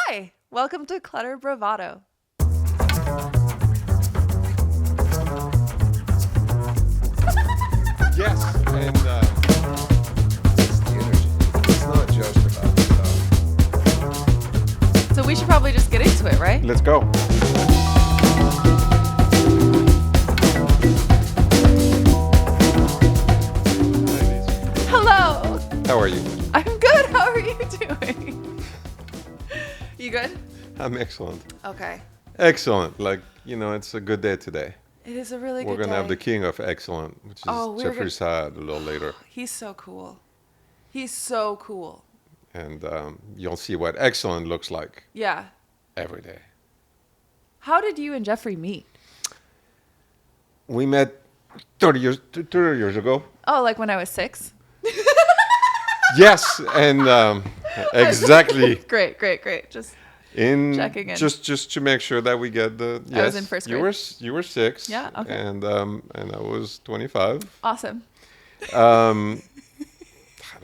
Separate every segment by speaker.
Speaker 1: Hi, welcome to Clutter Bravado.
Speaker 2: Yes, and it's the energy. It's not just about stuff.
Speaker 1: So we should probably just get into it, right?
Speaker 2: Let's go.
Speaker 1: Hello.
Speaker 2: How are you?
Speaker 1: I'm good. How are you doing? You good?
Speaker 2: I'm excellent.
Speaker 1: Okay.
Speaker 2: Excellent. Like, it's a good day today.
Speaker 1: It is a really
Speaker 2: We're
Speaker 1: good day.
Speaker 2: going to have the king of excellent, which is Jeffrey Saad a little later.
Speaker 1: He's so cool. He's so cool.
Speaker 2: And you'll see what excellent looks like
Speaker 1: Yeah.
Speaker 2: every day.
Speaker 1: How did you and Jeffrey meet?
Speaker 2: We met 30 years ago.
Speaker 1: Oh, like when I was 6?
Speaker 2: Yes, and exactly.
Speaker 1: Great. Just checking in.
Speaker 2: Just to make sure that we get the yes.
Speaker 1: I was in first grade.
Speaker 2: You were 6.
Speaker 1: Yeah, okay.
Speaker 2: And I was 25.
Speaker 1: Awesome.
Speaker 2: I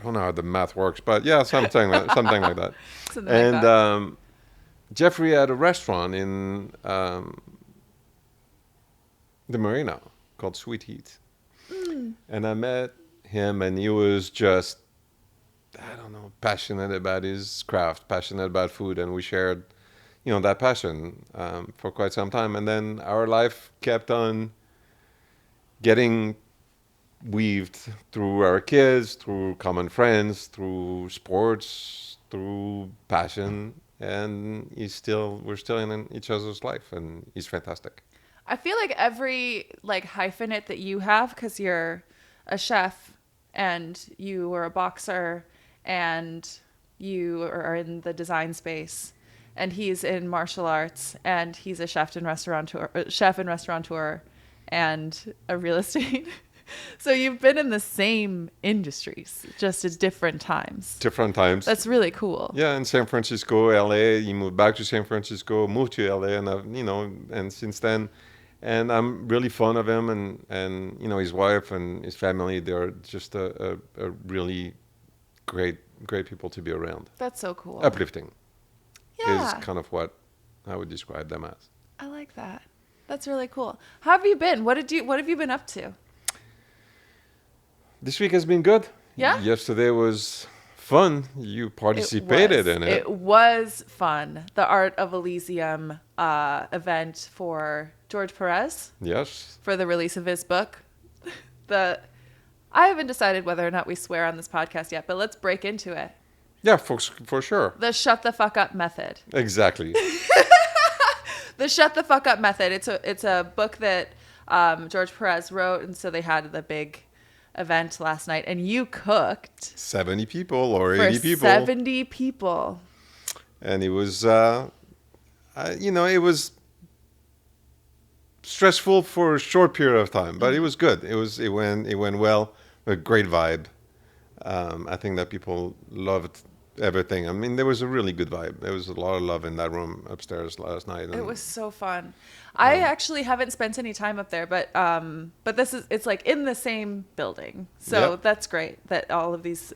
Speaker 2: don't know how the math works, but yeah, something like that.
Speaker 1: Something like that.
Speaker 2: And Jeffrey had a restaurant in the marina called Sweet Heat. And I met him, and he was just, passionate about his craft, passionate about food, and we shared, that passion for quite some time. And then our life kept on getting weaved through our kids, through common friends, through sports, through passion, and we're still in each other's life, and he's fantastic.
Speaker 1: I feel like every hyphenate that you have, because you're a chef and you were a boxer and you are in the design space, and he's in martial arts, and he's a chef and restaurateur and a real estate. So you've been in the same industries, just at different times.
Speaker 2: Different times.
Speaker 1: That's really cool.
Speaker 2: Yeah, in San Francisco, LA. He moved back to San Francisco, moved to LA, and and since then, and I'm really fond of him, and his wife and his family. They're just a really great people to be around.
Speaker 1: That's so cool.
Speaker 2: Uplifting.
Speaker 1: Yeah.
Speaker 2: Is kind of what I would describe them as.
Speaker 1: I like that. That's really cool. How have you been? What have you been up to?
Speaker 2: This week has been good.
Speaker 1: Yeah?
Speaker 2: Yesterday was fun. You participated in it.
Speaker 1: It was fun. The Art of Elysium event for Jorge Perez.
Speaker 2: Yes.
Speaker 1: For the release of his book. I haven't decided whether or not we swear on this podcast yet, but let's break into it.
Speaker 2: Yeah, for sure.
Speaker 1: The shut the fuck up method.
Speaker 2: Exactly.
Speaker 1: The shut the fuck up method. It's a book that Jorge Perez wrote, and so they had the big event last night, and you cooked
Speaker 2: 70 people or 80 people.
Speaker 1: 70 people.
Speaker 2: And it was, it was stressful for a short period of time, but it was good. It went well. A great vibe. I think that people loved everything. I mean, there was a really good vibe. There was a lot of love in that room upstairs last night.
Speaker 1: It was so fun. I actually haven't spent any time up there, but it's like in the same building. So That's great that all of these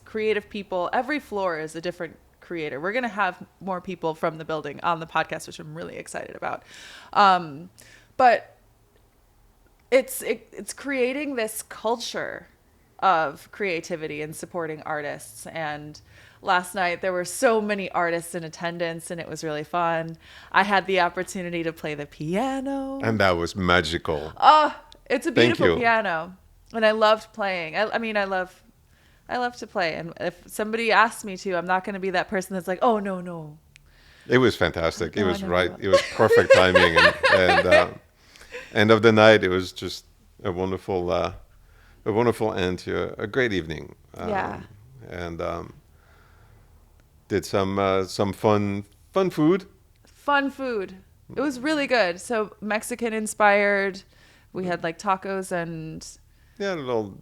Speaker 1: creative people, every floor is a different creator. We're going to have more people from the building on the podcast, which I'm really excited about. But it's creating this culture of creativity and supporting artists. And last night there were so many artists in attendance, and it was really fun. I had the opportunity to play the piano.
Speaker 2: And that was magical.
Speaker 1: Oh, it's a beautiful piano. And I loved playing. I love to play. And if somebody asks me to, I'm not going to be that person that's like, oh, no.
Speaker 2: It was fantastic. It was right. It was perfect timing. And end of the night, it was just a wonderful end to a great evening. And did some fun food.
Speaker 1: Fun food. It was really good. So Mexican inspired. We had tacos and
Speaker 2: a little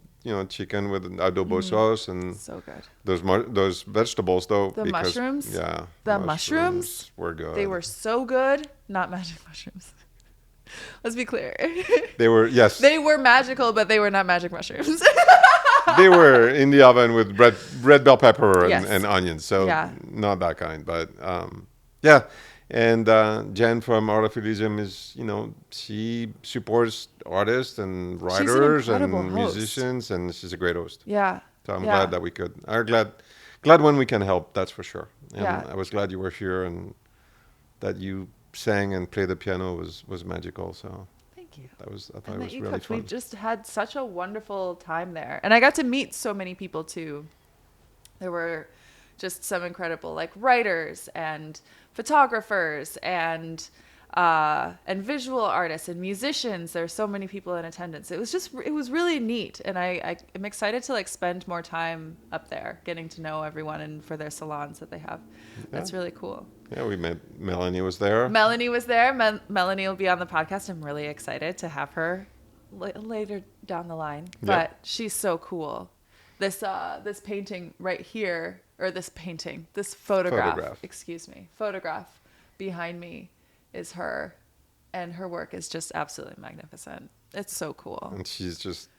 Speaker 2: chicken with adobo sauce, and
Speaker 1: so good.
Speaker 2: Those vegetables though.
Speaker 1: The mushrooms.
Speaker 2: Yeah.
Speaker 1: The mushrooms
Speaker 2: were good.
Speaker 1: They were so good. Not magic mushrooms. Let's be clear.
Speaker 2: They were, yes.
Speaker 1: They were magical, but they were not magic mushrooms.
Speaker 2: They were in the oven with red bell pepper
Speaker 1: Yes.
Speaker 2: and onions, so
Speaker 1: Yeah.
Speaker 2: not that kind. But Yeah. And Jen from Art of Elysium is, she supports artists and
Speaker 1: She's an
Speaker 2: writers
Speaker 1: incredible
Speaker 2: and
Speaker 1: host.
Speaker 2: musicians, and she's a great host.
Speaker 1: Yeah.
Speaker 2: So I'm glad
Speaker 1: Yeah.
Speaker 2: that we could. I'm glad when we can help. That's for sure. And
Speaker 1: Yeah.
Speaker 2: I was glad you were here and that you sang and played the piano was magical. So
Speaker 1: Thank you.
Speaker 2: I thought it
Speaker 1: And that
Speaker 2: was
Speaker 1: you
Speaker 2: really
Speaker 1: cooked. We
Speaker 2: fun.
Speaker 1: just had such a wonderful time there. And I got to meet so many people too. There were just some incredible like writers and photographers and visual artists and musicians. There's so many people in attendance. It was really neat, and I am excited to like spend more time up there, getting to know everyone and for their salons that they have.
Speaker 2: Yeah.
Speaker 1: That's really cool.
Speaker 2: Yeah, we met. Melanie was there.
Speaker 1: Melanie was there. Melanie will be on the podcast. I'm really excited to have her later down the line. But she's so cool. This painting right here, or this photograph. Excuse me, photograph behind me is her, and her work is just absolutely magnificent. It's so cool.
Speaker 2: And she's just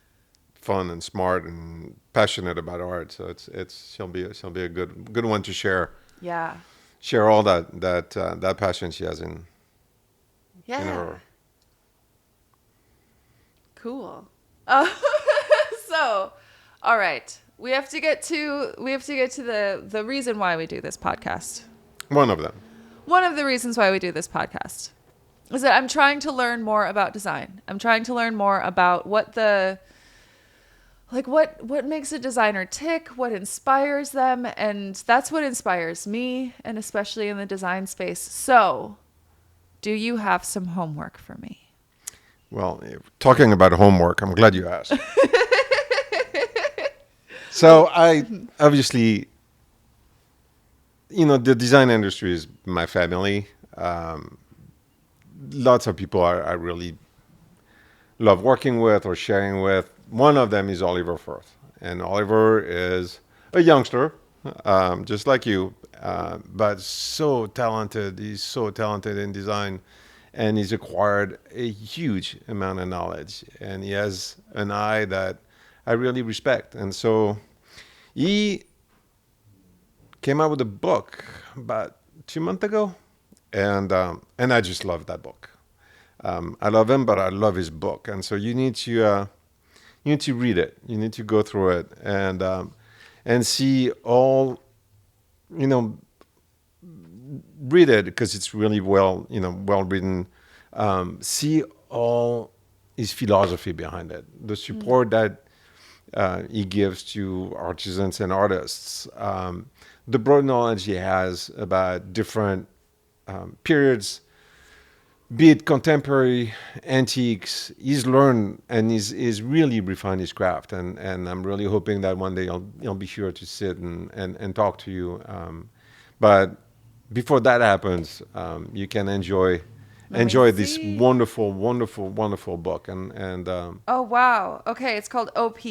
Speaker 2: fun and smart and passionate about art. So she'll be a good one to share.
Speaker 1: Yeah.
Speaker 2: Share all that passion she has in her.
Speaker 1: Cool. So, all right, we have to get to the reason why we do this podcast.
Speaker 2: One of them.
Speaker 1: One of the reasons why we do this podcast is that I'm trying to learn more about design. I'm trying to learn more about what makes a designer tick, what inspires them, and that's what inspires me, and especially in the design space. So, do you have some homework for me?
Speaker 2: Well, talking about homework, I'm glad you asked. So I obviously, the design industry is my family. Lots of people I really love working with or sharing with. One of them is Oliver Furth. And Oliver is a youngster, just like you, but so talented. He's so talented in design, and he's acquired a huge amount of knowledge. And he has an eye that I really respect. And so he came out with a book about 2 months ago, and I just love that book. I love him, but I love his book. And so you need to read it. You need to go through it and see all, read it because it's really well written. See all his philosophy behind it, the support that he gives to artisans and artists, the broad knowledge he has about different periods, be it contemporary, antiques. He's learned and he's really refined his craft, and I'm really hoping that one day he'll be sure to sit and talk to you. But before that happens, you can enjoy this wonderful, wonderful, wonderful book. And
Speaker 1: oh wow, okay, it's called OP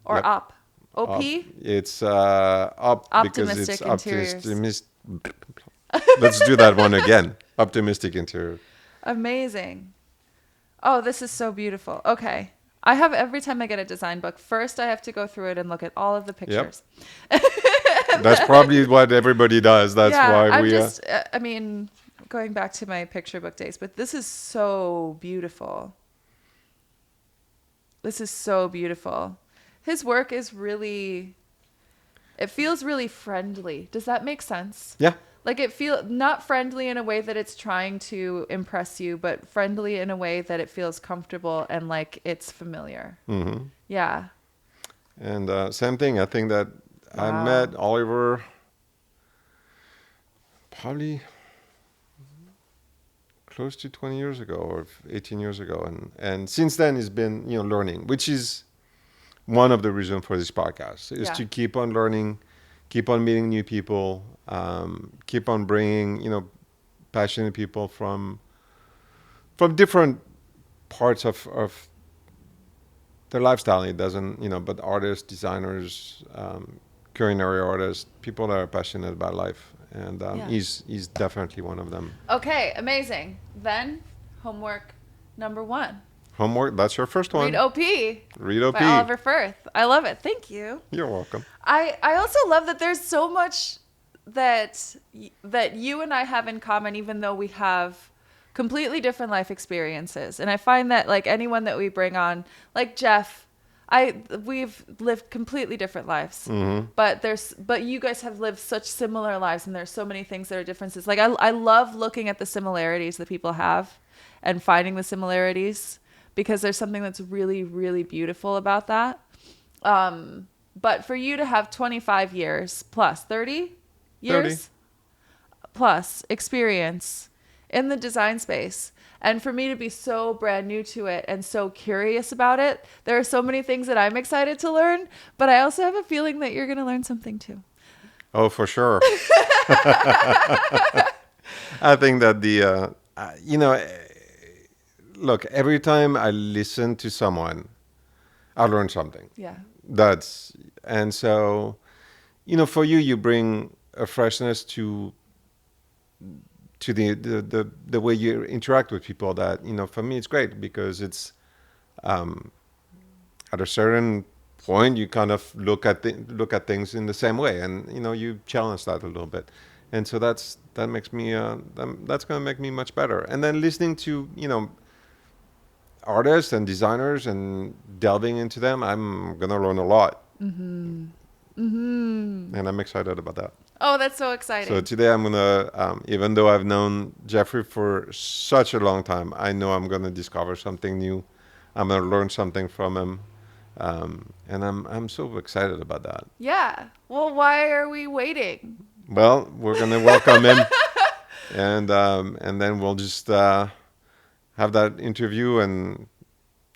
Speaker 1: or
Speaker 2: yep.
Speaker 1: Up. OP.
Speaker 2: It's up because it's
Speaker 1: optimistic.
Speaker 2: Let's do that one again. Optimistic interior.
Speaker 1: Amazing. Oh, this is so beautiful. Okay. I have every time I get a design book, first I have to go through it and look at all of the pictures.
Speaker 2: Yep. That's probably what everybody does. That's why
Speaker 1: I mean, going back to my picture book days, but this is so beautiful. This is so beautiful. His work is it feels really friendly. Does that make sense?
Speaker 2: Yeah.
Speaker 1: Like it feels not friendly in a way that it's trying to impress you, but friendly in a way that it feels comfortable and like it's familiar.
Speaker 2: Mm-hmm.
Speaker 1: Yeah.
Speaker 2: And same thing. I think that I met Oliver probably close to 20 years ago or 18 years ago. And since then he's been, learning, which is one of the reasons for this podcast is to keep on learning, keep on meeting new people, keep on bringing, passionate people from different parts of their lifestyle. It doesn't, but artists, designers, culinary artists, people that are passionate about life. And he's definitely one of them.
Speaker 1: Okay, amazing. Then homework number 1.
Speaker 2: Homework, that's your first one.
Speaker 1: Read OP.
Speaker 2: Read OP.
Speaker 1: By Oliver Furth. I love it. Thank you.
Speaker 2: You're welcome.
Speaker 1: I also love that there's so much that you and I have in common, even though we have completely different life experiences. And I find that like anyone that we bring on, like Jeff, we've lived completely different lives, but you guys have lived such similar lives, and there's so many things that are differences. Like I love looking at the similarities that people have and finding the similarities, because there's something that's really, really beautiful about that. But for you to have 25 years plus 30 years
Speaker 2: 30.
Speaker 1: plus experience in the design space, and for me to be so brand new to it and so curious about it, there are so many things that I'm excited to learn, but I also have a feeling that you're going to learn something too.
Speaker 2: Oh, for sure. I think that look, every time I listen to someone, I learn something.
Speaker 1: Yeah.
Speaker 2: And so, for you bring a freshness to the way you interact with people that, for me it's great, because it's at a certain point you kind of look at things in the same way, and you challenge that a little bit, and so that's going to make me much better. And then listening to artists and designers and delving into them, I'm going to learn a lot. And I'm excited about that.
Speaker 1: Oh, that's so exciting.
Speaker 2: So today I'm going to, even though I've known Jeffrey for such a long time, I know I'm going to discover something new. I'm going to learn something from him. And I'm so excited about that.
Speaker 1: Yeah. Well, why are we waiting?
Speaker 2: Well, we're going to welcome him. And then we'll just have that interview, and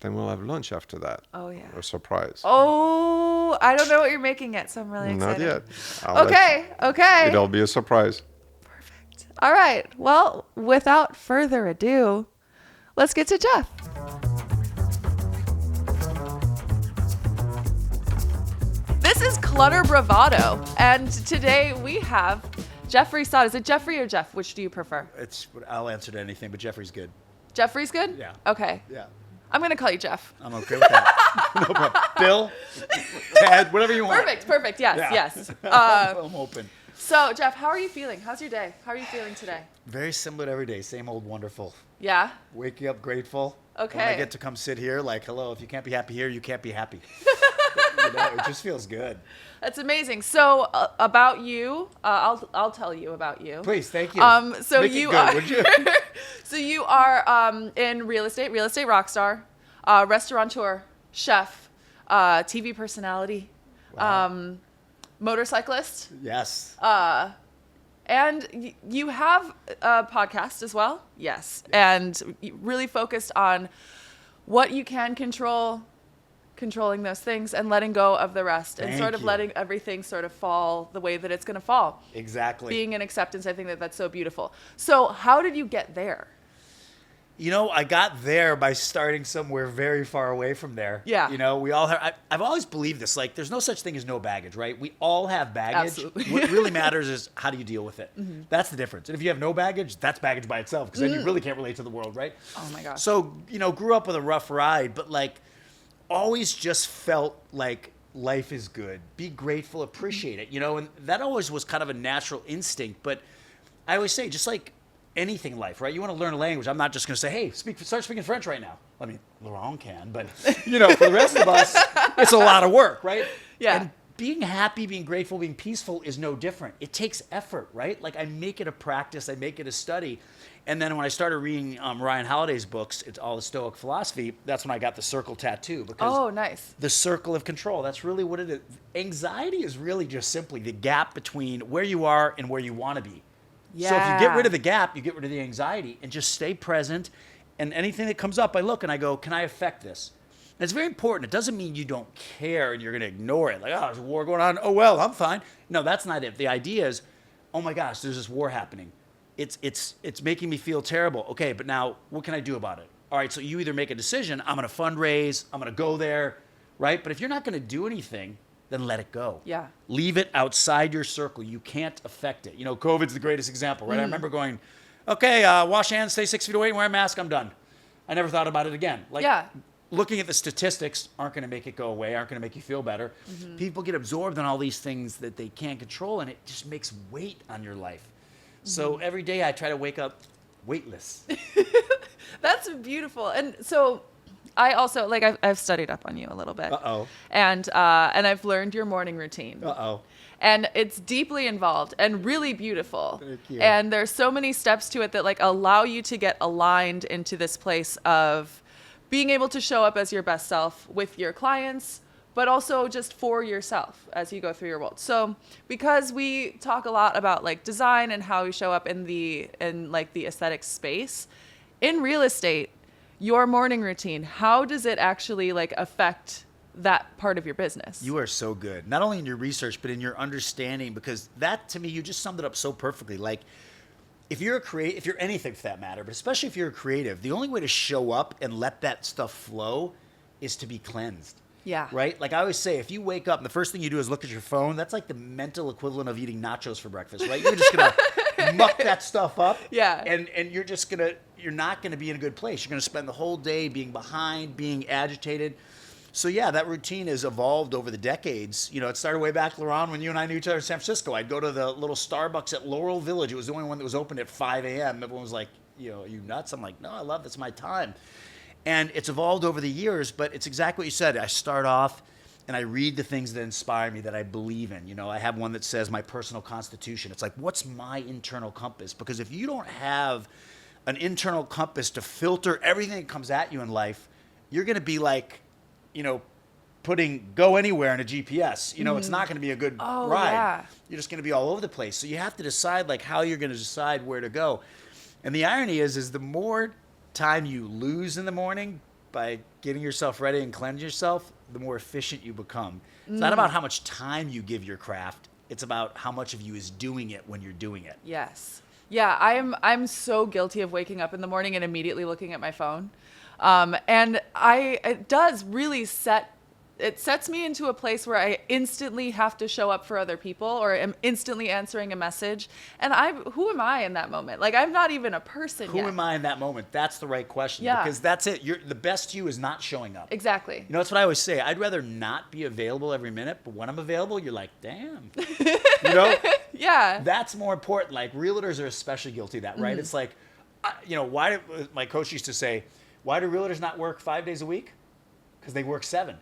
Speaker 2: then we'll have lunch after that.
Speaker 1: Oh, yeah.
Speaker 2: A surprise.
Speaker 1: Oh, I don't know what you're making yet, so I'm really excited.
Speaker 2: Not yet.
Speaker 1: Okay.
Speaker 2: It'll be a surprise.
Speaker 1: Perfect. All right. Well, without further ado, let's get to Jeff. This is Clutter Bravado, and today we have Jeffrey Saad. Is it Jeffrey or Jeff? Which do you prefer?
Speaker 3: I'll answer to anything, but Jeffrey's good.
Speaker 1: Jeffrey's good?
Speaker 3: Yeah.
Speaker 1: Okay.
Speaker 3: Yeah.
Speaker 1: I'm going to call you Jeff.
Speaker 3: I'm okay with that. No problem. Bill, Ted, whatever you want.
Speaker 1: Perfect. Yes,
Speaker 3: Yeah.
Speaker 1: yes.
Speaker 3: I'm open.
Speaker 1: So, Jeff, how are you feeling? How's your day? How are you feeling today?
Speaker 3: Very similar to every day. Same old wonderful.
Speaker 1: Yeah?
Speaker 3: Waking up grateful.
Speaker 1: Okay.
Speaker 3: When I get to come sit here, like, hello, if you can't be happy here, you can't be happy. It just feels good.
Speaker 1: That's amazing. So, about you, I'll tell you about you.
Speaker 3: Please, thank you.
Speaker 1: So
Speaker 3: Make
Speaker 1: you
Speaker 3: it good,
Speaker 1: are,
Speaker 3: would you?
Speaker 1: so you are in Real Estate Rockstar, restaurateur, chef, TV personality,
Speaker 3: Wow.
Speaker 1: Motorcyclist.
Speaker 3: Yes.
Speaker 1: And you have a podcast as well. Yes. And really focused on what you can control, controlling those things, and letting go of the rest, and sort of letting everything sort of fall the way that it's going to fall.
Speaker 3: Exactly.
Speaker 1: Being in acceptance, I think that's so beautiful. So how did you get there?
Speaker 3: I got there by starting somewhere very far away from there.
Speaker 1: Yeah.
Speaker 3: We all have, I've always believed this, like, there's no such thing as no baggage, right? We all have baggage.
Speaker 1: Absolutely.
Speaker 3: What really matters is how do you deal with it? Mm-hmm. That's the difference. And if you have no baggage, that's baggage by itself, because then you really can't relate to the world, right?
Speaker 1: Oh my gosh.
Speaker 3: So, grew up with a rough ride, but like, always just felt like life is good. Be grateful, appreciate it, and that always was kind of a natural instinct. But I always say, just like anything in life, right? You want to learn a language. I'm not just going to say, hey, start speaking French right now. I mean, Laurent can, but for the rest of us, it's a lot of work, right?
Speaker 1: Yeah.
Speaker 3: And being happy, being grateful, being peaceful is no different. It takes effort, right? Like, I make it a practice. I make it a study. And then when I started reading Ryan Holiday's books, it's all the Stoic philosophy, that's when I got the circle tattoo. Because
Speaker 1: nice.
Speaker 3: The circle of control, that's really what it is. Anxiety is really just simply the gap between where you are and where you want to be.
Speaker 1: Yeah.
Speaker 3: So if you get rid of the gap, you get rid of the anxiety, and just stay present. And anything that comes up, I look and I go, can I affect this? And it's very important. It doesn't mean you don't care and you're going to ignore it. Like, there's a war going on. Oh, well, I'm fine. No, that's not it. The idea is, oh my gosh, there's this war happening. It's making me feel terrible. Okay, but now what can I do about it? All right, so you either make a decision, I'm going to fundraise, I'm going to go there, right? But if you're not going to do anything, then let it go.
Speaker 1: Yeah.
Speaker 3: Leave it outside your circle. You can't affect it. COVID's the greatest example, right? I remember going, okay, wash hands, stay 6 feet away, wear a mask, I'm done. I never thought about it again. Like,
Speaker 1: yeah.
Speaker 3: looking at the statistics aren't going to make it go away, aren't going to make you feel better.
Speaker 1: Mm-hmm.
Speaker 3: People get absorbed in all these things that they can't control, and it just makes weight on your life. So every day I try to wake up weightless.
Speaker 1: That's beautiful. And so I also, like, I've studied up on you a little bit.
Speaker 3: Uh-oh.
Speaker 1: And I've learned your morning routine.
Speaker 3: Uh-oh.
Speaker 1: And it's deeply involved and really beautiful.
Speaker 3: Thank you.
Speaker 1: And there's so many steps to it that like allow you to get aligned into this place of being able to show up as your best self with your clients, but also just for yourself as you go through your world. So because we talk a lot about like design and how we show up in like the aesthetic space, in real estate, your morning routine, how does it actually like affect that part of your business?
Speaker 3: You are so good, not only in your research, but in your understanding, because that, to me, you just summed it up so perfectly. Like, if you're if you're anything for that matter, but especially if you're a creative, the only way to show up and let that stuff flow is to be cleansed.
Speaker 1: Yeah.
Speaker 3: Right? Like I always say, if you wake up and the first thing you do is look at your phone, that's like the mental equivalent of eating nachos for breakfast, right? You're just going to muck that stuff up.
Speaker 1: Yeah.
Speaker 3: And you're not going to be in a good place. You're going to spend the whole day being behind, being agitated. So yeah, that routine has evolved over the decades. You know, it started way back, Laurent, when you and I knew each other in San Francisco. I'd go to the little Starbucks at Laurel Village. It was the only one that was open at 5 a.m. Everyone was like, are you nuts? I'm like, no, I love this. My time. And it's evolved over the years, but it's exactly what you said. I start off and I read the things that inspire me, that I believe in. You know, I have one that says my personal constitution. It's like, what's my internal compass? Because if you don't have an internal compass to filter everything that comes at you in life, you're going to be like, putting go anywhere in a GPS. It's not going to be a good ride.
Speaker 1: Yeah.
Speaker 3: You're just going to be all over the place. So you have to decide like how you're going to decide where to go. And the irony is the more time you lose in the morning by getting yourself ready and cleanse yourself, the more efficient you become. It's not about how much time you give your craft. It's about how much of you is doing it when you're doing it.
Speaker 1: Yes. Yeah, I'm so guilty of waking up in the morning and immediately looking at my phone. And it does really sets me into a place where I instantly have to show up for other people or am instantly answering a message. And who am I in that moment? Like, I'm not even a person yet.
Speaker 3: Who am I in that moment? That's the right question.
Speaker 1: Yeah.
Speaker 3: Because that's it. The best you is not showing up.
Speaker 1: Exactly.
Speaker 3: That's what I always say. I'd rather not be available every minute, but when I'm available, you're like, damn.
Speaker 1: Yeah.
Speaker 3: That's more important. Like, realtors are especially guilty of that, right? It's like, why my coach used to say, why do realtors not work 5 days a week? Because they work 7.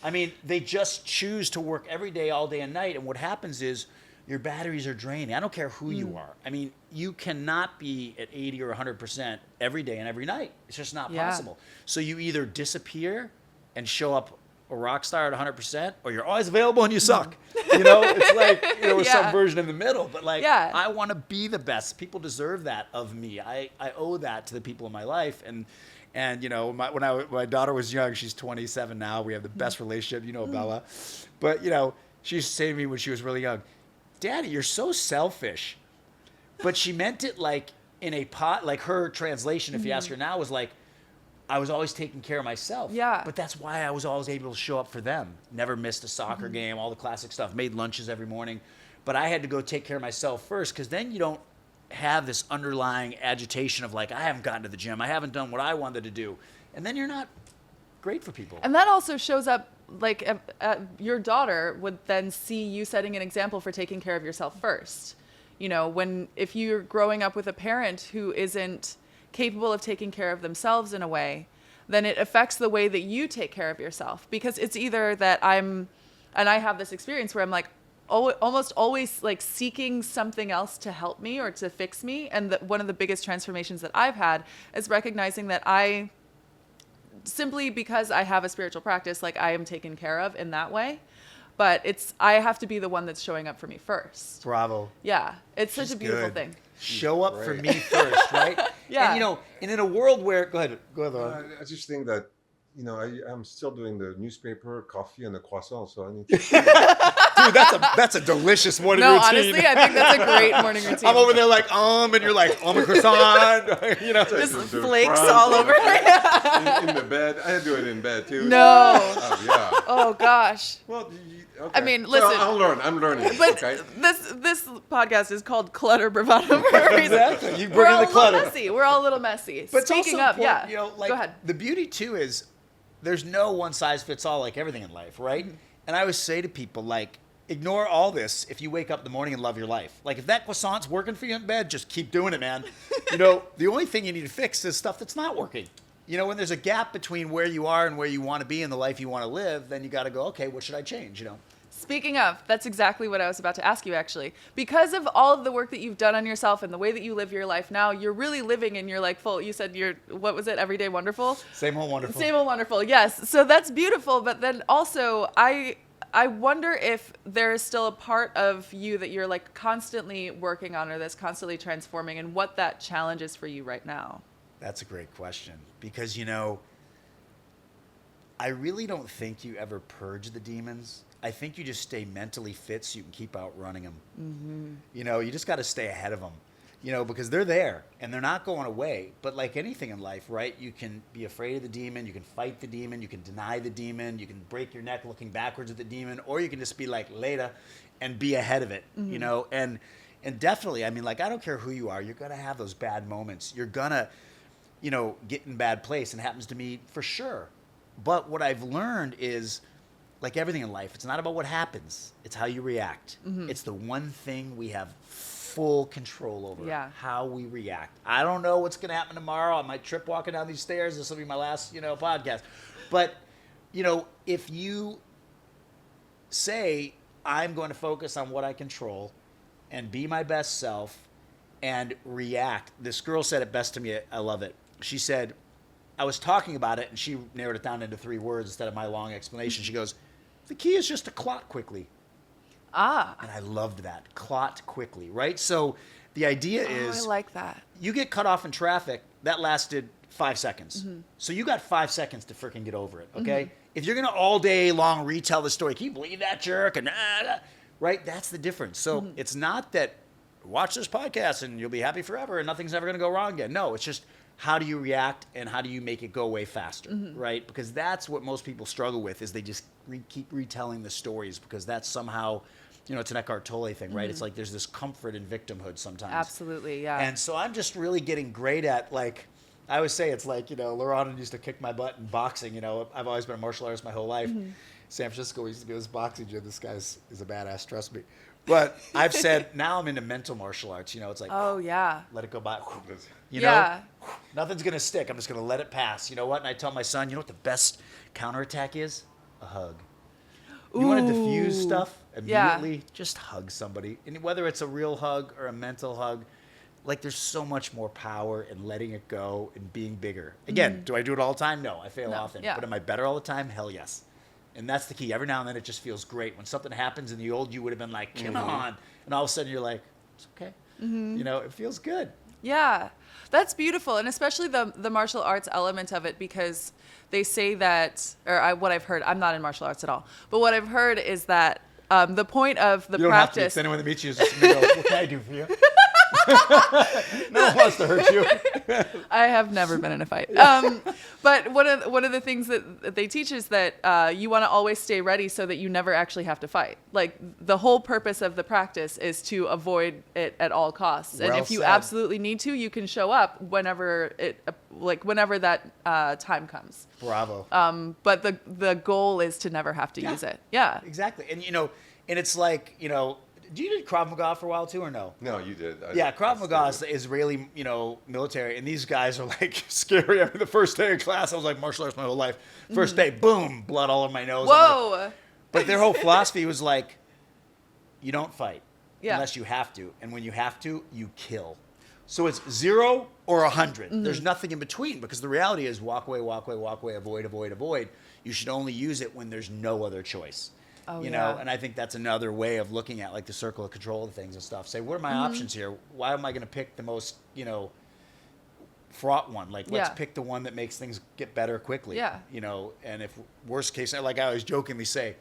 Speaker 3: I mean, they just choose to work every day, all day and night. And what happens is your batteries are draining. I don't care who you are. I mean, you cannot be at 80 or 100% every day and every night. It's just not possible. So you either disappear and show up a rock star at 100%, or you're always available and you suck. It's like, some version in the middle. But I want to be the best. People deserve that of me. I owe that to the people in my life. And when my daughter was young, she's 27 now. We have the best relationship, Bella. But, she used to say to me when she was really young, Daddy, you're so selfish. But she meant it like in a pot, like her translation, if you ask her now, was like, I was always taking care of myself.
Speaker 1: Yeah.
Speaker 3: But that's why I was always able to show up for them. Never missed a soccer game, all the classic stuff, made lunches every morning. But I had to go take care of myself first, because then you don't have this underlying agitation of like, I haven't gotten to the gym, I haven't done what I wanted to do, and then you're not great for people.
Speaker 1: And that also shows up like your daughter would then see you setting an example for taking care of yourself first. If you're growing up with a parent who isn't capable of taking care of themselves in a way, then it affects the way that you take care of yourself, because it's either that and I have this experience where I'm like, almost always like seeking something else to help me or to fix me. And one of the biggest transformations that I've had is recognizing that I, simply because I have a spiritual practice, like I am taken care of in that way. But I have to be the one that's showing up for me first.
Speaker 3: Bravo.
Speaker 1: Yeah. It's such a beautiful thing.
Speaker 3: Show up for me first, right?
Speaker 1: Yeah.
Speaker 3: And, and in a world where, go ahead, Lauren.
Speaker 2: I just think that, I'm still doing the newspaper, coffee, and the croissant, so I need to...
Speaker 3: Dude, that's a delicious morning
Speaker 1: No,
Speaker 3: routine.
Speaker 1: honestly, I think that's a great morning routine.
Speaker 3: I'm over there like, and you're like, a croissant.
Speaker 1: Just flakes all over.
Speaker 2: in the bed. I do it in bed, too.
Speaker 1: No.
Speaker 2: Oh, yeah.
Speaker 1: Oh, gosh.
Speaker 2: Well, okay.
Speaker 1: I mean, listen.
Speaker 2: So I'm learning.
Speaker 1: But
Speaker 2: okay?
Speaker 1: this podcast is called Clutter Bravado for a reason.
Speaker 3: Exactly.
Speaker 1: We're all a little messy. We're all a little messy.
Speaker 3: But
Speaker 1: Speaking
Speaker 3: it's also
Speaker 1: of,
Speaker 3: important,
Speaker 1: go ahead.
Speaker 3: The beauty, too, is there's no one size fits all like everything in life, right? And I always say to people, like, ignore all this if you wake up in the morning and love your life. Like, if that croissant's working for you in bed, just keep doing it, man. The only thing you need to fix is stuff that's not working. When there's a gap between where you are and where you want to be in the life you want to live, then you got to go, okay, what should I change,
Speaker 1: Speaking of, that's exactly what I was about to ask you, actually. Because of all of the work that you've done on yourself and the way that you live your life now, you're really living in your, like, full, you said what was it, everyday wonderful?
Speaker 3: Same old wonderful.
Speaker 1: Same old wonderful, yes. So that's beautiful, but then also, I wonder if there is still a part of you that you're, like, constantly working on or that's constantly transforming, and what that challenge is for you right now.
Speaker 3: That's a great question, because, I really don't think you ever purge the demons. I think you just stay mentally fit so you can keep outrunning them. Mm-hmm. You just got to stay ahead of them, because they're there and they're not going away. But like anything in life, right? You can be afraid of the demon. You can fight the demon. You can deny the demon. You can break your neck looking backwards at the demon, or you can just be like later and be ahead of it, and definitely, I mean, like, I don't care who you are. You're going to have those bad moments. You're going to, get in a bad place, and it happens to me for sure. But what I've learned is, like everything in life, it's not about what happens. It's how you react. Mm-hmm. It's the one thing we have full control over, how we react. I don't know what's going to happen tomorrow. I might trip walking down these stairs. This will be my last, podcast. But, if you say, I'm going to focus on what I control and be my best self and react. This girl said it best to me. I love it. She said, I was talking about it, and she narrowed it down into 3 words instead of my long explanation. She goes, the key is just to clot quickly. And I loved that. Clot quickly, right? So the idea is...
Speaker 1: I like that.
Speaker 3: You get cut off in traffic, that lasted 5 seconds. Mm-hmm. So you got 5 seconds to freaking get over it, okay? Mm-hmm. If you're going to all day long retell the story, can you believe that jerk? And right? That's the difference. So it's not that watch this podcast and you'll be happy forever and nothing's ever going to go wrong again. No, it's just... how do you react and how do you make it go away faster, right? Because that's what most people struggle with, is they just keep retelling the stories, because that's somehow, it's an Eckhart Tolle thing, right? It's like there's this comfort in victimhood sometimes.
Speaker 1: Absolutely, yeah.
Speaker 3: And so I'm just really getting great at, like, I always say it's like, Laurent used to kick my butt in boxing. I've always been a martial artist my whole life. San Francisco used to be this boxing gym. This guy is a badass, trust me. But I've said, now I'm into mental martial arts. It's like,
Speaker 1: oh, yeah.
Speaker 3: Let it go by. Nothing's going to stick. I'm just going to let it pass. You know what? And I tell my son, what the best counterattack is? A hug. You want to diffuse stuff immediately? Just hug somebody. And whether it's a real hug or a mental hug, like, there's so much more power in letting it go and being bigger. Again, do I do it all the time? No, I fail often. Yeah. But am I better all the time? Hell yes. And that's the key. Every now and then it just feels great. When something happens in the old you would have been like, come on. And all of a sudden you're like, it's okay. It feels good.
Speaker 1: Yeah, that's beautiful. And especially the martial arts element of it, because they say that, what I've heard, I'm not in martial arts at all, but what I've heard is that the point of the
Speaker 3: you don't
Speaker 1: practice.
Speaker 3: Have to. It's anyone that meets you is just going to go, what can I do for you? No one wants to hurt you.
Speaker 1: I have never been in a fight. But one of the things that they teach is that you want to always stay ready so that you never actually have to fight. Like, the whole purpose of the practice is to avoid it at all costs. And if you absolutely need to, you can show up whenever that time comes.
Speaker 3: Bravo.
Speaker 1: But the goal is to never have to use it. Yeah.
Speaker 3: Exactly. And and it's like, do you do Krav Maga for a while too, or no?
Speaker 2: No, you did.
Speaker 3: Krav Maga is the Israeli, military, and these guys are like scary. I mean, the first day of class, I was like martial arts my whole life. First day, boom, blood all over my nose.
Speaker 1: Whoa!
Speaker 3: But their whole philosophy was like, you don't fight unless you have to, and when you have to, you kill. So it's 0 or 100. There's nothing in between, because the reality is walk away, avoid, avoid, avoid. You should only use it when there's no other choice. You know, and I think that's another way of looking at, like, the circle of control of things and stuff. Say, what are my options here? Why am I going to pick the most, fraught one? Like, let's pick the one that makes things get better quickly.
Speaker 1: Yeah.
Speaker 3: And if worst case, like I always jokingly say,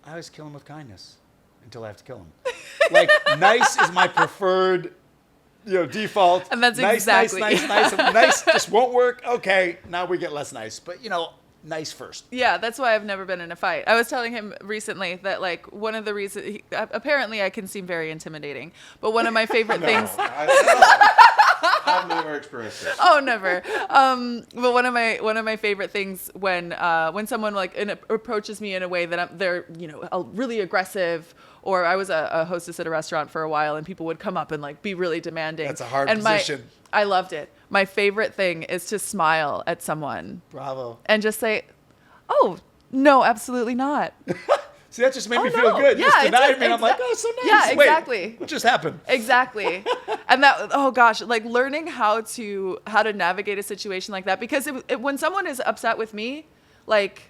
Speaker 3: I always kill him with kindness until I have to kill him. Like, nice is my preferred, default.
Speaker 1: And that's
Speaker 3: nice,
Speaker 1: exactly.
Speaker 3: Nice. Nice just won't work. Okay, now we get less nice. But, nice first.
Speaker 1: Yeah, that's why I've never been in a fight. I was telling him recently that, like, one of the reasons, apparently I can seem very intimidating, but one of my favorite things.
Speaker 2: I've never experienced this.
Speaker 1: Oh, never. But one of my favorite things when someone approaches me in a way that they're really aggressive, or I was a hostess at a restaurant for a while, and people would come up and like be really demanding.
Speaker 3: That's a hard position.
Speaker 1: I loved it. My favorite thing is to smile at someone.
Speaker 3: Bravo.
Speaker 1: And just say, "Oh, no, absolutely not."
Speaker 3: See, that just made me feel good.
Speaker 1: Yeah,
Speaker 3: Just denied me, and I'm like, oh, so nice.
Speaker 1: Yeah, exactly.
Speaker 3: Wait, what just happened?
Speaker 1: Exactly. And that, oh gosh, like learning how to navigate a situation like that, because when someone is upset with me, like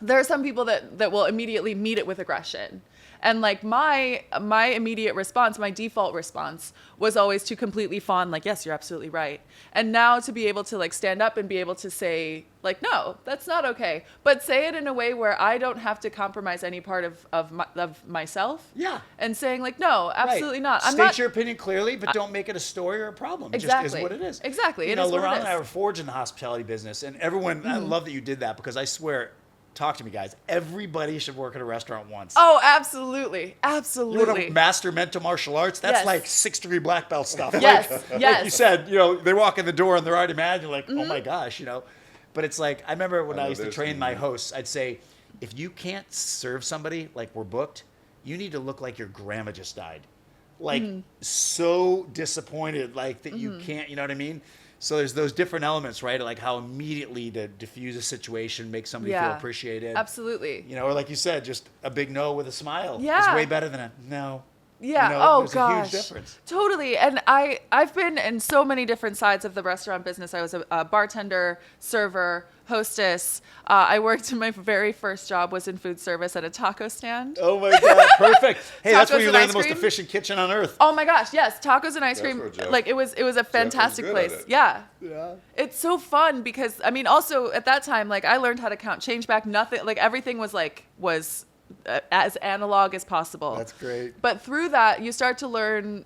Speaker 1: there are some people that will immediately meet it with aggression. And like my immediate response, my default response was always to completely fawn, like, yes, you're absolutely right. And now to be able to like stand up and be able to say like, no, that's not okay. But say it in a way where I don't have to compromise any part of myself.
Speaker 3: Yeah.
Speaker 1: And saying like, no, absolutely not.
Speaker 3: State your opinion clearly, but don't make it a story or a problem.
Speaker 1: Exactly.
Speaker 3: It just is what it is.
Speaker 1: Exactly.
Speaker 3: Laurent and I were forged in the hospitality business, and everyone, I love that you did that, because I swear, talk to me, guys. Everybody should work at a restaurant once.
Speaker 1: Oh, absolutely. Absolutely.
Speaker 3: You want to master mental martial arts? That's
Speaker 1: Yes.
Speaker 3: like 6-degree black belt stuff.
Speaker 1: Yes,
Speaker 3: Like
Speaker 1: yes.
Speaker 3: you said, they walk in the door and they're already mad. You're like, oh my gosh, But it's like, I remember when I used to train my hosts, I'd say, if you can't serve somebody like we're booked, you need to look like your grandma just died. Like, so disappointed, like that you can't, you know what I mean? So there's those different elements, right? Like how immediately to diffuse a situation makes somebody feel appreciated.
Speaker 1: Absolutely.
Speaker 3: Or like you said, just a big no with a smile
Speaker 1: Yeah.
Speaker 3: is way better than a no.
Speaker 1: Yeah.
Speaker 3: There's
Speaker 1: gosh.
Speaker 3: a huge difference.
Speaker 1: Totally. And I've been in so many different sides of the restaurant business. I was a bartender, server, hostess. I worked, my very first job was in food service at a taco stand.
Speaker 3: Oh my God, perfect. Hey, that's where
Speaker 1: Tacos
Speaker 3: you
Speaker 1: and
Speaker 3: learn
Speaker 1: ice
Speaker 3: the most
Speaker 1: cream.
Speaker 3: efficient kitchen on earth.
Speaker 1: Oh my gosh, yes, tacos and ice
Speaker 2: That's
Speaker 1: cream.
Speaker 2: where Jeff-
Speaker 1: Like it was a fantastic
Speaker 2: good at
Speaker 1: place.
Speaker 2: it.
Speaker 1: Yeah.
Speaker 3: Yeah.
Speaker 1: It's so fun because also at that time, like I learned how to count change back. Nothing, like everything was as analog as possible.
Speaker 3: That's great.
Speaker 1: But through that, you start to learn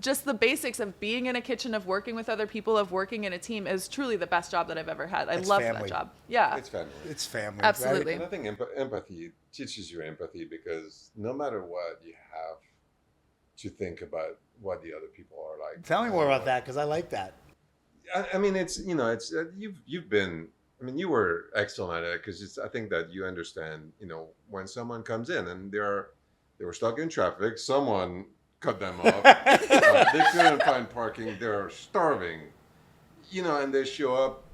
Speaker 1: just the basics of being in a kitchen, of working with other people, of working in a team is truly the best job that I've ever had. I
Speaker 3: It's
Speaker 1: love
Speaker 3: family.
Speaker 1: that job. Yeah.
Speaker 2: It's family.
Speaker 3: It's family.
Speaker 1: Absolutely.
Speaker 2: And I think empathy teaches you empathy, because no matter what, you have to think about what the other people are like.
Speaker 3: Right? Tell me more about that, because I like that.
Speaker 2: I mean, it's you've been. I mean, you were excellent at it, because I think that you understand. When someone comes in and they were stuck in traffic, someone cut them off. They couldn't find parking. They're starving. And they show up,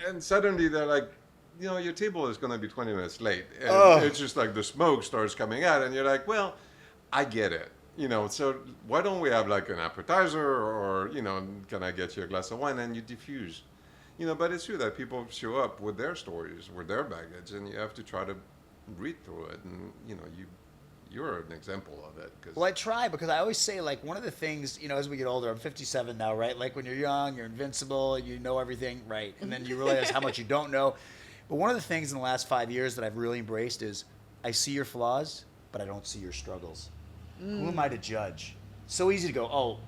Speaker 2: and suddenly they're like, your table is going to be 20 minutes late. And it's just like the smoke starts coming out, and you're like, well, I get it. So why don't we have like an appetizer, or, can I get you a glass of wine, and you diffuse. But it's true that people show up with their stories, with their baggage, and you have to try to read through it. And, you're an example of it.
Speaker 3: Well, I try, because I always say, like, one of the things, as we get older, I'm 57 now, right? Like when you're young, you're invincible, you know everything, right? And then you realize how much you don't know. But one of the things in the last 5 years that I've really embraced is I see your flaws, but I don't see your struggles. Who am I to judge? So easy to go, or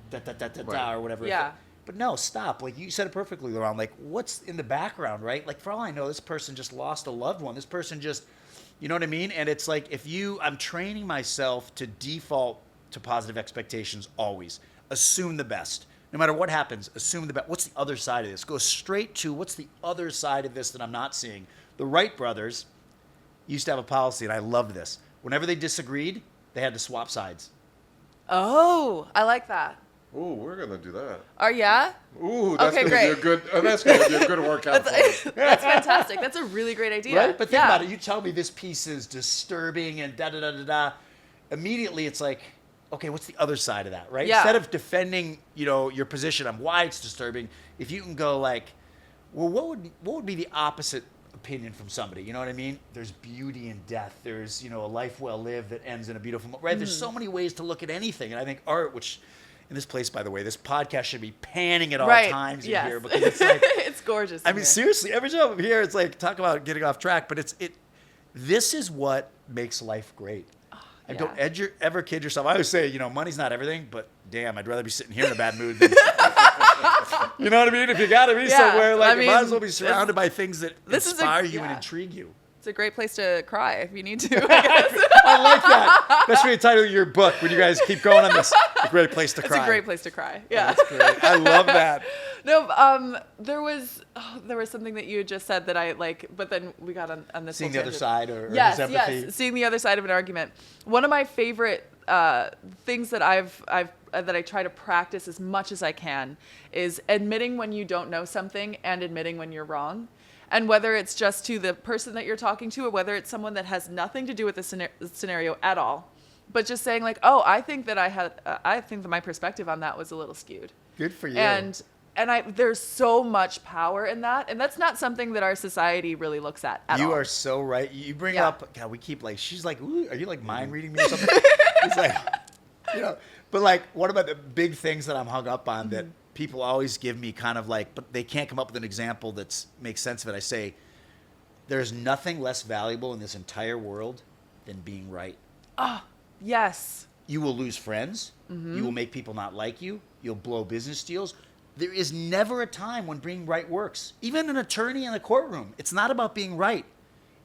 Speaker 3: whatever.
Speaker 1: Yeah.
Speaker 3: But no, stop. Like you said it perfectly, Laurent. Like, what's in the background, right? Like, for all I know, this person just lost a loved one. This person just, you know what I mean? And it's like, I'm training myself to default to positive expectations always. Assume the best. No matter what happens, assume the best. What's the other side of this? Go straight to what's the other side of this that I'm not seeing. The Wright brothers used to have a policy, and I loved this. Whenever they disagreed, they had to swap sides.
Speaker 1: Oh, I like that.
Speaker 2: Ooh, we're gonna do that.
Speaker 1: Yeah?
Speaker 2: Ooh, that's
Speaker 1: Okay,
Speaker 2: gonna
Speaker 1: great.
Speaker 2: be a good. That's gonna be a good workout. For us.
Speaker 1: That's fantastic. That's a really great idea.
Speaker 3: Right? But think about it. You tell me this piece is disturbing and da-da-da-da-da. Immediately it's like, okay, what's the other side of that, right?
Speaker 1: Yeah.
Speaker 3: Instead of defending, your position on why it's disturbing, if you can go like, well, what would be the opposite opinion from somebody? You know what I mean? There's beauty in death. There's, a life well lived that ends in a beautiful moment, right? There's so many ways to look at anything. And I think art, which in this place, by the way, this podcast should be panning at all times in here, because it's like,
Speaker 1: it's gorgeous.
Speaker 3: I mean, seriously, every time I'm here, it's like, talk about getting off track, but this is what makes life great. And don't ever kid yourself. I always say, money's not everything, but damn, I'd rather be sitting here in a bad mood than, you know what I mean? If you got to be somewhere, like, you might as well be surrounded by things that inspire you and intrigue you.
Speaker 1: It's a great place to cry if you need to, I guess.
Speaker 3: I like that. That's what you title your book when you guys keep going on this. A great place to cry.
Speaker 1: It's a great place to cry. Yeah.
Speaker 3: That's great. I love that.
Speaker 1: No, there was something that you had just said that I like, but then we got on this.
Speaker 3: Seeing
Speaker 1: whole
Speaker 3: the other
Speaker 1: tangent.
Speaker 3: side or
Speaker 1: Yes,
Speaker 3: his empathy.
Speaker 1: yes, seeing the other side of an argument. One of my favorite things that that I try to practice as much as I can is admitting when you don't know something and admitting when you're wrong. And whether it's just to the person that you're talking to or whether it's someone that has nothing to do with the scenario at all, but just saying like, oh, I think that my perspective on that was a little skewed.
Speaker 3: Good for you.
Speaker 1: And there's so much power in that. And that's not something that our society really looks at all.
Speaker 3: You are so right. You bring up, God, we keep like, she's like, ooh, are you like mind reading me or something? It's like, but like, what about the big things that I'm hung up on that people always give me kind of like, but they can't come up with an example that makes sense of it. I say, there's nothing less valuable in this entire world than being right.
Speaker 1: Oh, yes.
Speaker 3: You will lose friends. You will make people not like you. You'll blow business deals. There is never a time when being right works. Even an attorney in a courtroom, it's not about being right.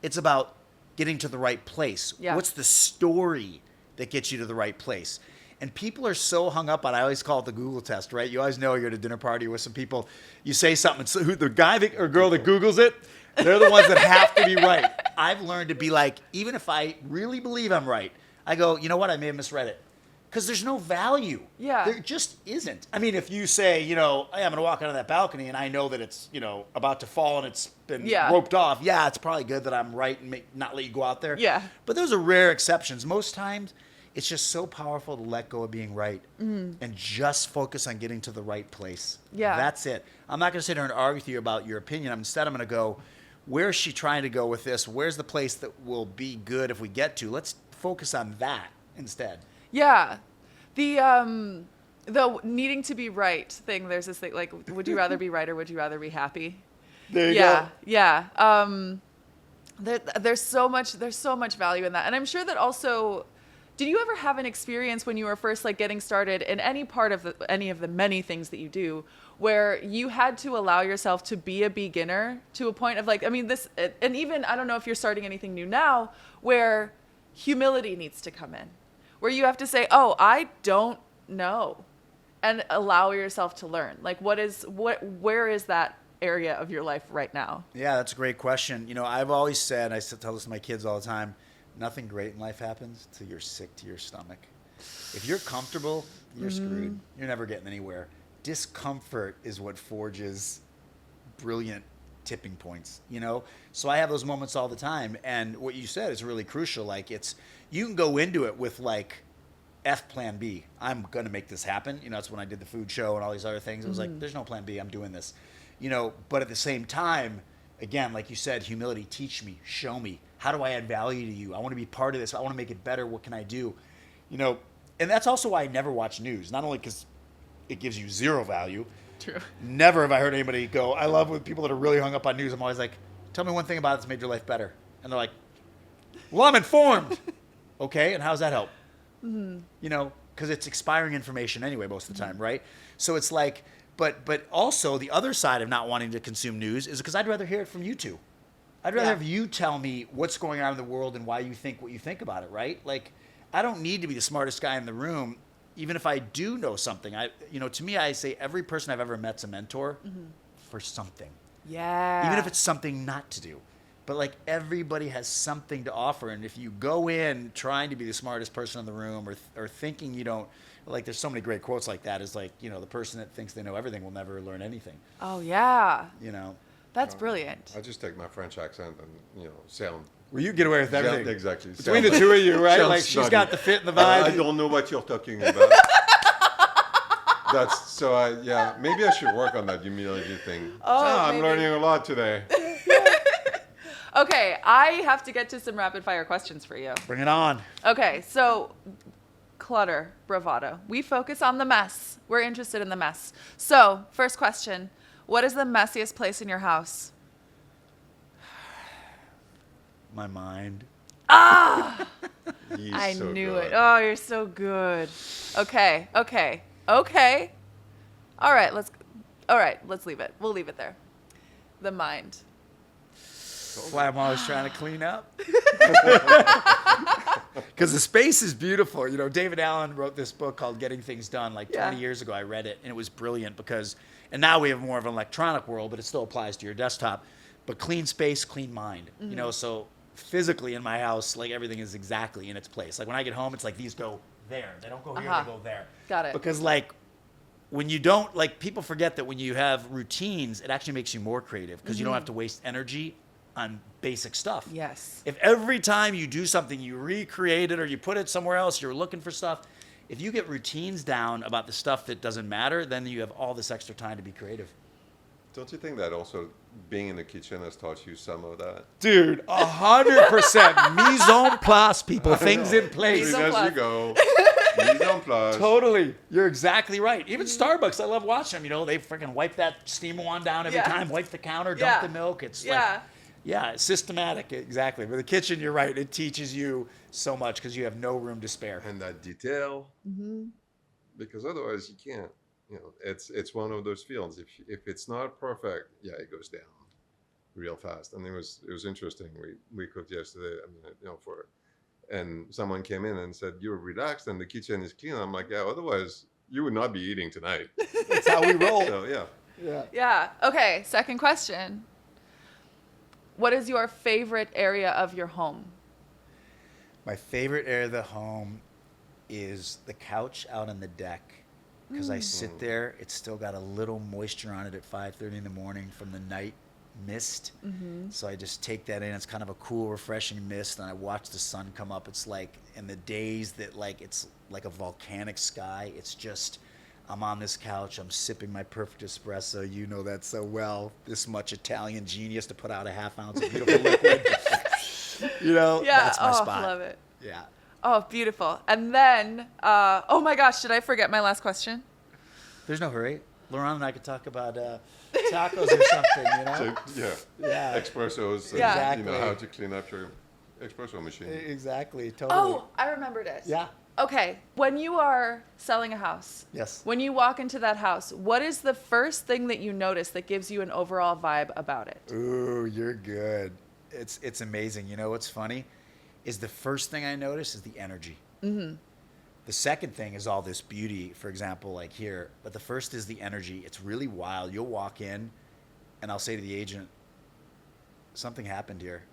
Speaker 3: It's about getting to the right place.
Speaker 1: Yeah.
Speaker 3: What's the story that gets you to the right place? And people are so hung up on, I always call it the Google test, right? You always know you're at a dinner party with some people, you say something, so the guy or girl that Googles it, they're the ones that have to be right. I've learned to be like, even if I really believe I'm right, I go, you know what, I may have misread it. Because there's no value.
Speaker 1: Yeah.
Speaker 3: There just isn't. I mean, if you say, hey, I'm going to walk out of that balcony and I know that it's, about to fall and it's been roped off, it's probably good that I'm right and not let you go out there.
Speaker 1: Yeah.
Speaker 3: But those are rare exceptions. Most times, it's just so powerful to let go of being right and just focus on getting to the right place.
Speaker 1: Yeah.
Speaker 3: That's it. I'm not going to sit here and argue with you about your opinion. Instead, I'm going to go, where's she trying to go with this? Where's the place that will be good if we get to? Let's focus on that instead.
Speaker 1: Yeah. The needing to be right thing, there's this thing like, would you rather be right or would you rather be happy?
Speaker 3: There you go.
Speaker 1: Yeah. There's so much value in that. And I'm sure that also, did you ever have an experience when you were first like getting started in any part of any of the many things that you do where you had to allow yourself to be a beginner to a point of like, I mean, this, and even, I don't know if you're starting anything new now, where humility needs to come in, where you have to say, oh, I don't know, and allow yourself to learn. Like, where is that area of your life right now?
Speaker 3: Yeah, that's a great question. I've always said, I tell this to my kids all the time, nothing great in life happens till you're sick to your stomach. If you're comfortable, you're screwed. You're never getting anywhere. Discomfort is what forges brilliant tipping points, So I have those moments all the time. And what you said is really crucial. Like you can go into it with like F plan B. I'm going to make this happen. It's when I did the food show and all these other things. It was like, there's no plan B. I'm doing this, but at the same time, again, like you said, humility, teach me, show me. How do I add value to you? I want to be part of this. I want to make it better. What can I do? And that's also why I never watch news. Not only because it gives you zero value.
Speaker 1: True.
Speaker 3: Never have I heard anybody go, I love when people that are really hung up on news. I'm always like, tell me one thing about it that's made your life better. And they're like, well, I'm informed. Okay, and how does that help? Because it's expiring information anyway most of the time, right? So it's like, but also the other side of not wanting to consume news is because I'd rather hear it from you two. I'd rather have you tell me what's going on in the world and why you think what you think about it, right? Like, I don't need to be the smartest guy in the room, even if I do know something. To me, I say every person I've ever met's a mentor for something.
Speaker 1: Yeah.
Speaker 3: Even if it's something not to do. But like everybody has something to offer. And if you go in trying to be the smartest person in the room or thinking you don't, like there's so many great quotes like that is like, the person that thinks they know everything will never learn anything.
Speaker 1: Oh, yeah. That's
Speaker 2: No,
Speaker 1: brilliant.
Speaker 2: I just take my French accent and, sound.
Speaker 3: Well, you get away with everything.
Speaker 2: Exactly.
Speaker 3: Between the two of you, right?
Speaker 2: Sounds
Speaker 3: Like she's
Speaker 2: snotty.
Speaker 3: got the fit and the vibe.
Speaker 2: I don't know what you're talking about. Maybe I should work on that humility thing. I'm
Speaker 1: maybe.
Speaker 2: learning a lot today.
Speaker 1: Okay, I have to get to some rapid fire questions for you.
Speaker 3: Bring it on.
Speaker 1: Okay, so Clutter Bravado. We focus on the mess. We're interested in the mess. So, first question. What is the messiest place in your house?
Speaker 3: My mind.
Speaker 1: I
Speaker 2: so
Speaker 1: knew
Speaker 2: good.
Speaker 1: it. Oh, you're so good. Okay. All right, let's leave it. We'll leave it there. The mind.
Speaker 3: That's why I'm always trying to clean up. Because the space is beautiful. You know, David Allen wrote this book called Getting Things Done like 20 years ago. I read it, and it was brilliant because, and now we have more of an electronic world, but it still applies to your desktop. But clean space, clean mind. You know, so physically in my house, like everything is exactly in its place. Like when I get home, it's like these go there. They don't go here, they go there.
Speaker 1: Got it.
Speaker 3: Because like when you don't, like people forget that when you have routines, it actually makes you more creative because you don't have to waste energy on basic stuff.
Speaker 1: Yes.
Speaker 3: If every time you do something, you recreate it or you put it somewhere else, you're looking for stuff. If you get routines down about the stuff that doesn't matter, then you have all this extra time to be creative.
Speaker 2: Don't you think that also being in the kitchen has taught you some of that?
Speaker 3: Dude, 100%. Mise en place, people. Things in place.
Speaker 1: Mise en
Speaker 2: As
Speaker 1: place.
Speaker 2: you go. Mise en place.
Speaker 3: Totally. You're exactly right. Even Starbucks, I love watching them. You know, they freaking wipe that steam wand down every time, wipe the counter, dump the milk. It's like, it's systematic. Exactly. But the kitchen, you're right. It teaches you so much because you have no room to spare.
Speaker 2: And that detail, because otherwise you can't. You know, it's one of those fields. If it's not perfect, it goes down real fast. And it was interesting. We cooked yesterday. I mean, you know, and someone came in and said, "You're relaxed and the kitchen is clean." I'm like, "Yeah, otherwise you would not be eating tonight."
Speaker 3: That's how we roll.
Speaker 2: So
Speaker 1: Yeah. Okay. Second question. What is your favorite area of your home?
Speaker 3: My favorite area of the home is the couch out on the deck. Because I sit there, it's still got a little moisture on it at 5:30 in the morning from the night mist. So I just take that in. It's kind of a cool, refreshing mist, and I watch the sun come up. It's like in the days that like it's like a volcanic sky. It's just, I'm on this couch, I'm sipping my perfect espresso. You know that so well. This much Italian genius to put out a half ounce of beautiful liquid. You know, that's my spot.
Speaker 1: I love it.
Speaker 3: Yeah.
Speaker 1: Oh, beautiful. And then, oh my gosh, did I forget my last question?
Speaker 3: There's no hurry. Laurent and I could talk about tacos or something, you know?
Speaker 2: Yeah. Espressos. And,
Speaker 3: Exactly.
Speaker 2: You know how to clean up your espresso machine.
Speaker 3: Exactly. Totally.
Speaker 1: Oh, I remembered it.
Speaker 3: Yeah.
Speaker 1: Okay. When you are selling a house,
Speaker 3: Yes.
Speaker 1: when you walk into that house, what is the first thing that you notice that gives you an overall vibe about it?
Speaker 3: Ooh, you're good. It's amazing. You know what's funny? Is the first thing I notice is the energy. The second thing is all this beauty, for example, like here. But the first is the energy. It's really wild. You'll walk in, and I'll say to the agent, something happened here.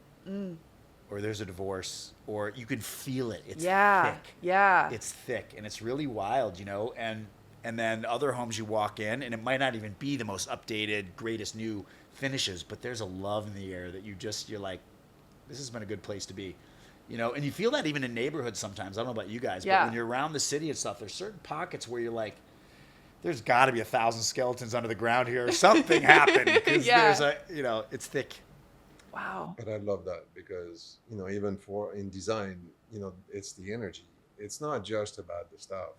Speaker 3: Or there's a divorce. Or you can feel it. It's thick.
Speaker 1: Yeah.
Speaker 3: It's thick, and it's really wild, you know? And then other homes you walk in, and it might not even be the most updated, greatest new finishes, but there's a love in the air that you're like, this has been a good place to be. You know, and you feel that even in neighborhoods sometimes. I don't know about you guys, but when you're around the city and stuff, there's certain pockets where you're like, there's got to be 1,000 skeletons under the ground here. Or something happened because there's it's thick.
Speaker 1: Wow.
Speaker 2: But I love that because, you know, even in design, you know, it's the energy. It's not just about the stuff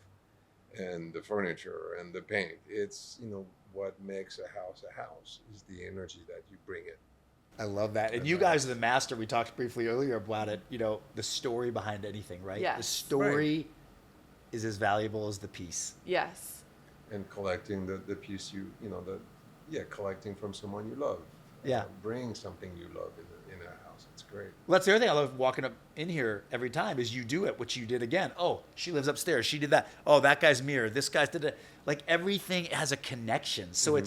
Speaker 2: and the furniture and the paint. It's, you know, what makes a house is the energy that you bring in.
Speaker 3: I love that. And you guys are the master. We talked briefly earlier about it, you know, the story behind anything, right?
Speaker 1: Yes.
Speaker 3: The story is as valuable as the piece.
Speaker 1: Yes.
Speaker 2: And collecting the piece collecting from someone you love.
Speaker 3: Yeah.
Speaker 2: Bringing something you love in a house. It's great.
Speaker 3: Well, that's the other thing I love walking up in here every time is you do it, which you did again. Oh, she lives upstairs. She did that. Oh, that guy's mirror. This guy's did it. Like everything has a connection. So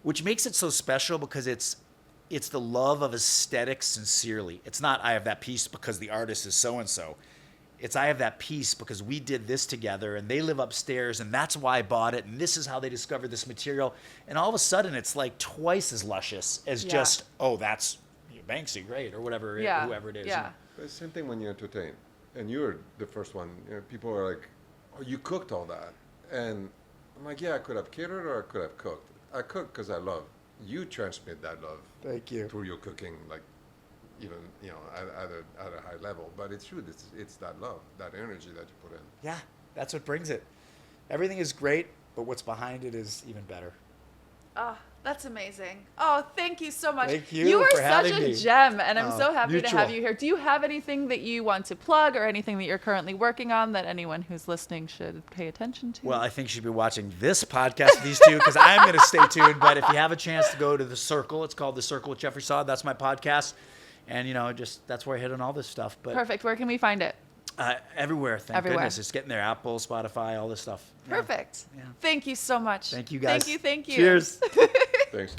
Speaker 3: which makes it so special because it's the love of aesthetics sincerely. It's not I have that piece because the artist is so-and-so. It's I have that piece because we did this together and they live upstairs and that's why I bought it and this is how they discovered this material. And all of a sudden it's like twice as luscious as just, oh, that's Banksy, great, or whatever, whoever it is.
Speaker 1: Yeah.
Speaker 2: But it's the same thing when you entertain. And you're the first one. You know, people are like, oh, you cooked all that. And I'm like, yeah, I could have catered or I could have cooked. I cooked because I love. You transmit that love.
Speaker 3: Thank you.
Speaker 2: Through your cooking, like even, you know, at a high level. But it's true. It's that love, that energy that you put in.
Speaker 3: Yeah, that's what brings it. Everything is great, but what's behind it is even better.
Speaker 1: Oh, that's amazing. Oh, thank you so much.
Speaker 3: Thank you
Speaker 1: You are
Speaker 3: for
Speaker 1: such
Speaker 3: having
Speaker 1: a
Speaker 3: me.
Speaker 1: gem, and I'm so happy to
Speaker 3: mutual.
Speaker 1: have you here. Do you have anything that you want to plug or anything that you're currently working on that anyone who's listening should pay attention to?
Speaker 3: Well, I think you should be watching this podcast with these two because I'm going to stay tuned. But if you have a chance to go to The Circle, it's called The Circle with Jeffrey Saad. That's my podcast. And, just that's where I hit on all this stuff. But
Speaker 1: Perfect. Where can we find it?
Speaker 3: Everywhere, thank
Speaker 1: Everywhere.
Speaker 3: goodness. It's getting there. Apple, Spotify, all this stuff. Yeah.
Speaker 1: Perfect.
Speaker 3: Yeah.
Speaker 1: Thank you so much.
Speaker 3: Thank you, guys.
Speaker 1: Thank you.
Speaker 3: Cheers.
Speaker 2: Thanks.